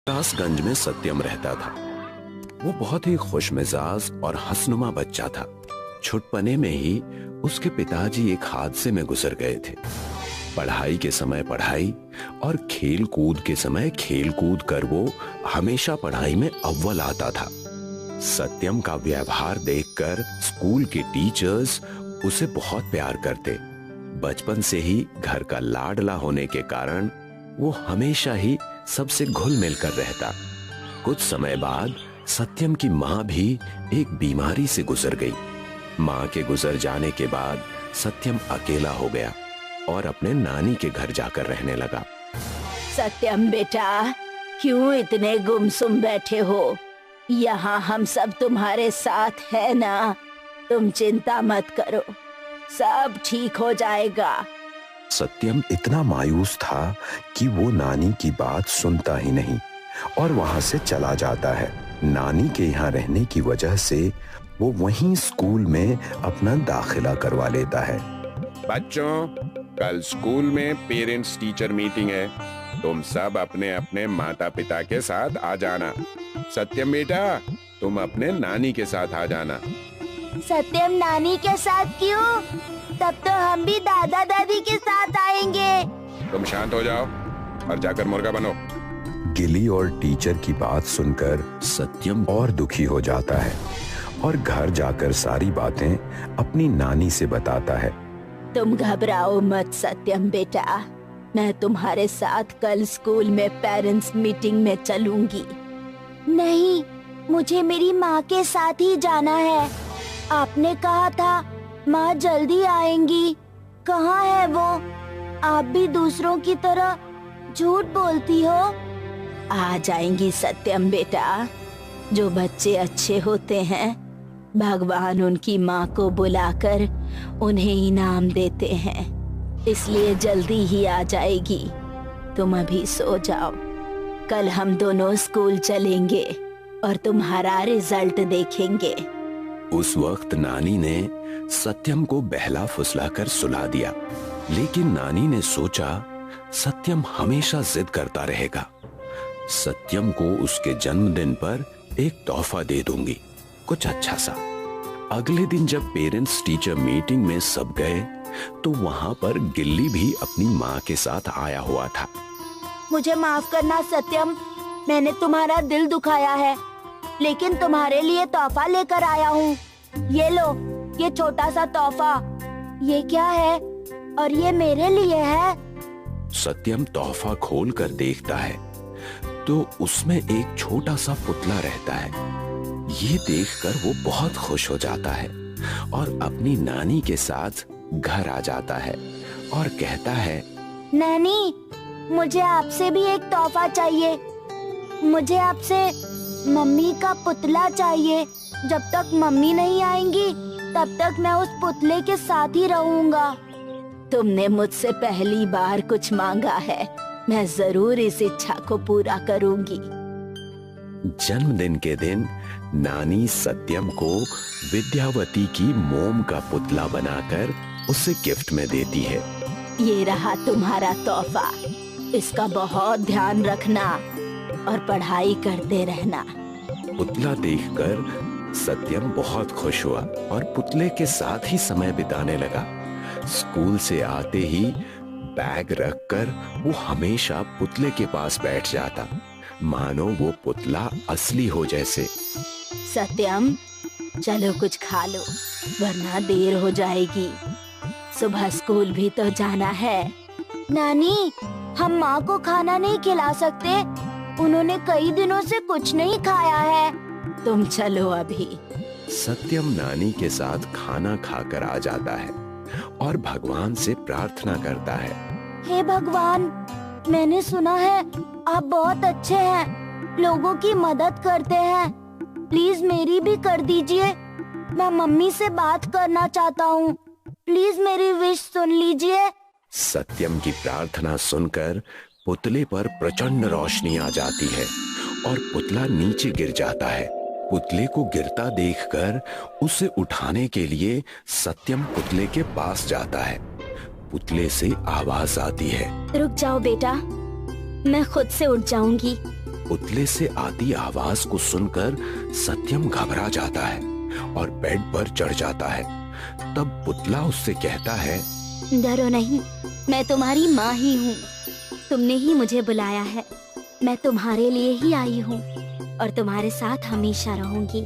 कासगंज में सत्यम रहता था। वो बहुत ही खुशमिजाज और हंसनुमा बच्चा था। छुटपने में ही उसके पिताजी एक हादसे में गुजर गए थे। पढ़ाई के समय पढ़ाई और खेल कूद के समय खेल कूद कर वो हमेशा पढ़ाई में अव्वल आता था। सत्यम का व्यवहार देखकर स्कूल के टीचर्स उसे बहुत प्यार करते। बचपन से ही घर का लाडला होने के कारण वो हमेशा ही सबसे घुल मिल कर रहता। कुछ समय बाद सत्यम की माँ भी एक बीमारी से गुजर गई। माँ के गुजर जाने के बाद सत्यम अकेला हो गया और अपने नानी के घर जाकर रहने लगा। सत्यम बेटा, क्यों इतने गुमसुम बैठे हो? यहाँ हम सब तुम्हारे साथ है ना। तुम चिंता मत करो, सब ठीक हो जाएगा। सत्यम इतना मायूस था कि वो नानी की बात सुनता ही नहीं और वहां से चला जाता है। नानी के यहाँ रहने की वजह से वो वहीं स्कूल में अपना दाखिला करवा लेता है। बच्चों, कल स्कूल में पेरेंट्स टीचर मीटिंग है। तुम सब अपने अपने माता पिता के साथ आ जाना। सत्यम बेटा, तुम अपने नानी के साथ आ जाना। सत्यम नानी के साथ क्यों? तब तो हम भी दादा दादी के साथ आएंगे। तुम शांत हो जाओ और जाकर मुर्गा बनो। गिली और टीचर की बात सुनकर सत्यम और दुखी हो जाता है और घर जाकर सारी बातें अपनी नानी से बताता है। तुम घबराओ मत सत्यम बेटा, मैं तुम्हारे साथ कल स्कूल में पेरेंट्स मीटिंग में चलूंगी। नहीं, मुझे मेरी माँ के साथ ही जाना है। आपने कहा था माँ जल्दी आएंगी, कहाँ है वो? आप भी दूसरों की तरह झूठ बोलती हो। आ जाएंगी सत्यम बेटा। जो बच्चे अच्छे होते हैं, भगवान उनकी माँ को बुलाकर उन्हें इनाम देते हैं, इसलिए जल्दी ही आ जाएगी। तुम अभी सो जाओ, कल हम दोनों स्कूल चलेंगे और तुम्हारा रिजल्ट देखेंगे। उस वक्त नानी ने सत्यम को बहला फुसलाकर सुला दिया, लेकिन नानी ने सोचा सत्यम हमेशा जिद करता रहेगा। सत्यम को उसके जन्मदिन पर एक तोहफा दे दूंगी, कुछ अच्छा सा। अगले दिन जब पेरेंट्स टीचर मीटिंग में सब गए तो वहां पर गिल्ली भी अपनी माँ के साथ आया हुआ था। मुझे माफ करना सत्यम, मैंने तुम्हारा दिल दुखाया है, लेकिन तुम्हारे लिए तोहफा लेकर आया हूँ। ये लो, ये छोटा सा तोहफा। ये क्या है? और ये मेरे लिए है। सत्यम तोहफा खोल कर देखता है तो उसमें एक छोटा सा पुतला रहता है। ये देखकर वो बहुत खुश हो जाता है और अपनी नानी के साथ घर आ जाता है और कहता है, नानी, मुझे आपसे भी एक तोहफा चाहिए। मुझे आपसे मम्मी का पुतला चाहिए। जब तक मम्मी नहीं आएंगी तब तक मैं उस पुतले के साथ ही रहूंगा। तुमने मुझसे पहली बार कुछ मांगा है, मैं जरूर इस इच्छा को पूरा करूंगी। जन्मदिन के दिन नानी सत्यम को विद्यावती की मोम का पुतला बनाकर उसे गिफ्ट में देती है। ये रहा तुम्हारा तोहफा, इसका बहुत ध्यान रखना और पढ़ाई करते रहना। पुतला देखकर सत्यम बहुत खुश हुआ और पुतले के साथ ही समय बिताने लगा। स्कूल से आते ही बैग रखकर वो हमेशा पुतले के पास बैठ जाता, मानो वो पुतला असली हो जैसे। सत्यम, चलो कुछ खा लो, वरना देर हो जाएगी। सुबह स्कूल भी तो जाना है। नानी, हम माँ को खाना नहीं खिला सकते, उन्होंने कई दिनों से कुछ नहीं खाया है। तुम चलो अभी। सत्यम नानी के साथ खाना खाकर आ जाता है और भगवान से प्रार्थना करता है। हे भगवान, मैंने सुना है आप बहुत अच्छे हैं, लोगों की मदद करते हैं। प्लीज मेरी भी कर दीजिए। मैं मम्मी से बात करना चाहता हूँ, प्लीज मेरी विश सुन लीजिए। सत्यम की प्रार्थना सुनकर पुतले पर प्रचंड रोशनी आ जाती है और पुतला नीचे गिर जाता है। पुतले को गिरता देखकर उसे उठाने के लिए सत्यम पुतले के पास जाता है। पुतले से आवाज आती है, रुक जाओ बेटा, मैं खुद से उठ जाऊंगी। पुतले से आती आवाज को सुनकर सत्यम घबरा जाता है और बेड पर चढ़ जाता है। तब पुतला उससे कहता है, डरो नहीं, मैं तुम्हारी माँ ही हूँ। तुमने ही मुझे बुलाया है। मैं तुम्हारे लिए ही आई हूँ और तुम्हारे साथ हमेशा रहूंगी।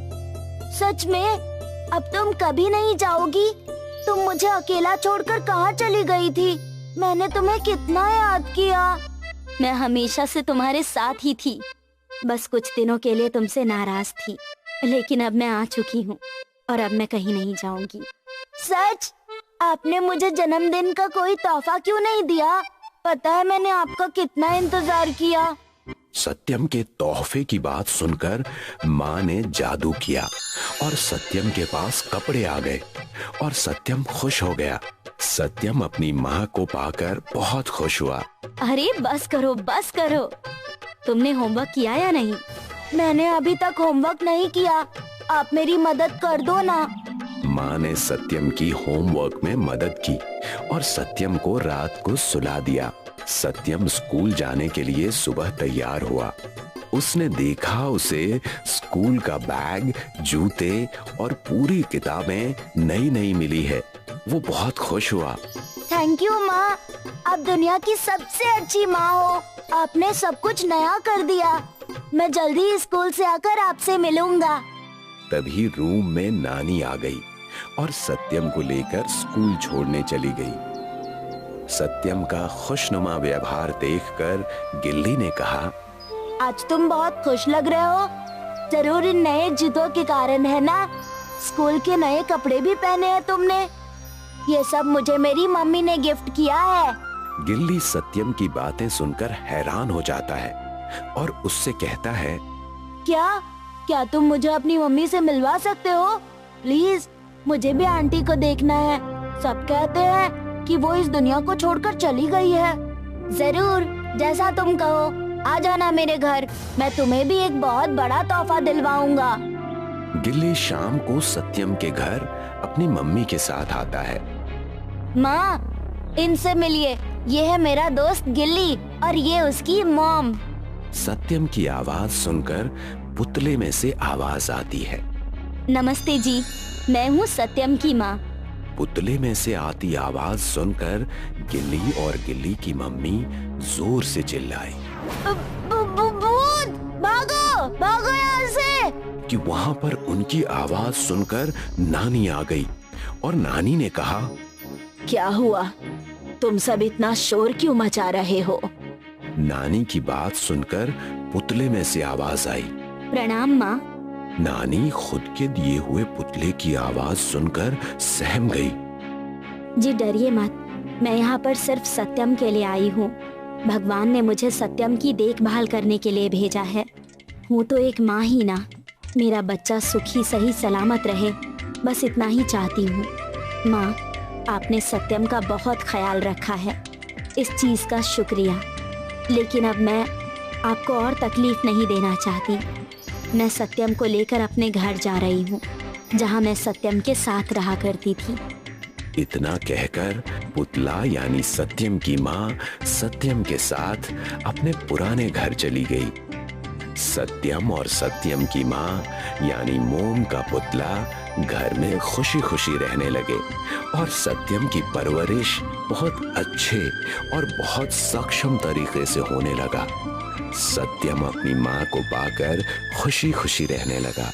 सच में? अब तुम कभी नहीं जाओगी? तुम मुझे अकेला छोड़कर कहाँ चली गई थी? मैंने तुम्हें कितना याद किया। मैं हमेशा से तुम्हारे साथ ही थी, बस कुछ दिनों के लिए तुमसे नाराज थी, लेकिन अब मैं आ चुकी हूँ और अब मैं कहीं नहीं जाऊंगी। सच? आपने मुझे जन्मदिन का कोई तोहफा क्यों नहीं दिया? पता है मैंने आपका कितना इंतजार किया। सत्यम के तोहफे की बात सुनकर माँ ने जादू किया और सत्यम के पास कपड़े आ गए और सत्यम खुश हो गया। सत्यम अपनी माँ को पाकर बहुत खुश हुआ। अरे बस करो, बस करो। तुमने होमवर्क किया या नहीं? मैंने अभी तक होमवर्क नहीं किया। आप मेरी मदद कर दो ना। माँ ने सत्यम की होमवर्क में मदद की और सत्यम को रात को सुला दिया। सत्यम स्कूल जाने के लिए सुबह तैयार हुआ। उसने देखा उसे स्कूल का बैग, जूते और पूरी किताबें नई नई मिली है। वो बहुत खुश हुआ। थैंक यू माँ, आप दुनिया की सबसे अच्छी माँ हो। आपने सब कुछ नया कर दिया। मैं जल्दी स्कूल से आकर आपसे मिलूंगा। तभी रूम में नानी आ गई और सत्यम को लेकर स्कूल छोड़ने चली गई। सत्यम का खुशनुमा व्यवहार देखकर गिल्ली ने कहा, आज तुम बहुत खुश लग रहे हो। जरूर इन नए जूतों के कारण है ना? स्कूल के नए कपड़े भी पहने हैं तुमने। ये सब मुझे मेरी मम्मी ने गिफ्ट किया है। गिल्ली सत्यम की बातें सुनकर हैरान हो जाता है और उससे कहता है, क्या तुम मुझे अपनी मम्मी से मिलवा सकते हो? प्लीज, मुझे भी आंटी को देखना है। सब कहते हैं कि वो इस दुनिया को छोड़कर चली गई है। जरूर, जैसा तुम कहो। आ जाना मेरे घर, मैं तुम्हें भी एक बहुत बड़ा तोहफा दिलवाऊंगा। गिल्ली शाम को सत्यम के घर अपनी मम्मी के साथ आता है। माँ, इनसे मिलिए। ये है मेरा दोस्त गिल्ली और ये उसकी मॉम। सत्यम की आवाज सुनकर पुतले में से आवाज आती है, नमस्ते जी, मैं हूँ सत्यम की माँ। पुतले में से आती आवाज सुनकर गिल्ली और गिल्ली की मम्मी जोर से चिल्लाई, भूत! भागो, भागो यहाँ से! कि वहाँ पर उनकी आवाज सुनकर नानी आ गई और नानी ने कहा, क्या हुआ? तुम सब इतना शोर क्यों मचा रहे हो? नानी की बात सुनकर पुतले में से आवाज आई, प्रणाम माँ। नानी खुद के दिए हुए पुतले की आवाज सुनकर सहम गई। जी डरिए मत, मैं यहाँ पर सिर्फ सत्यम के लिए आई हूँ। भगवान ने मुझे सत्यम की देखभाल करने के लिए भेजा है। हूँ तो एक माँ ही ना। मेरा बच्चा सुखी सही सलामत रहे, बस इतना ही चाहती हूँ। माँ, आपने सत्यम का बहुत ख्याल रखा है, इस चीज़ का शुक्रिया। लेकिन अब मैं आपको और तकलीफ नहीं देना चाहती। मैं सत्यम को लेकर अपने घर जा रही हूँ, जहाँ मैं सत्यम के साथ रहा करती थी। इतना कहकर पुतला यानी सत्यम की माँ सत्यम के साथ अपने पुराने घर चली गई। सत्यम और सत्यम की माँ यानी मोम का पुतला घर में खुशी खुशी रहने लगे और सत्यम की परवरिश बहुत अच्छे और बहुत सक्षम तरीके से होने लगा। सत्यम अपनी माँ को पाकर खुशी खुशी रहने लगा।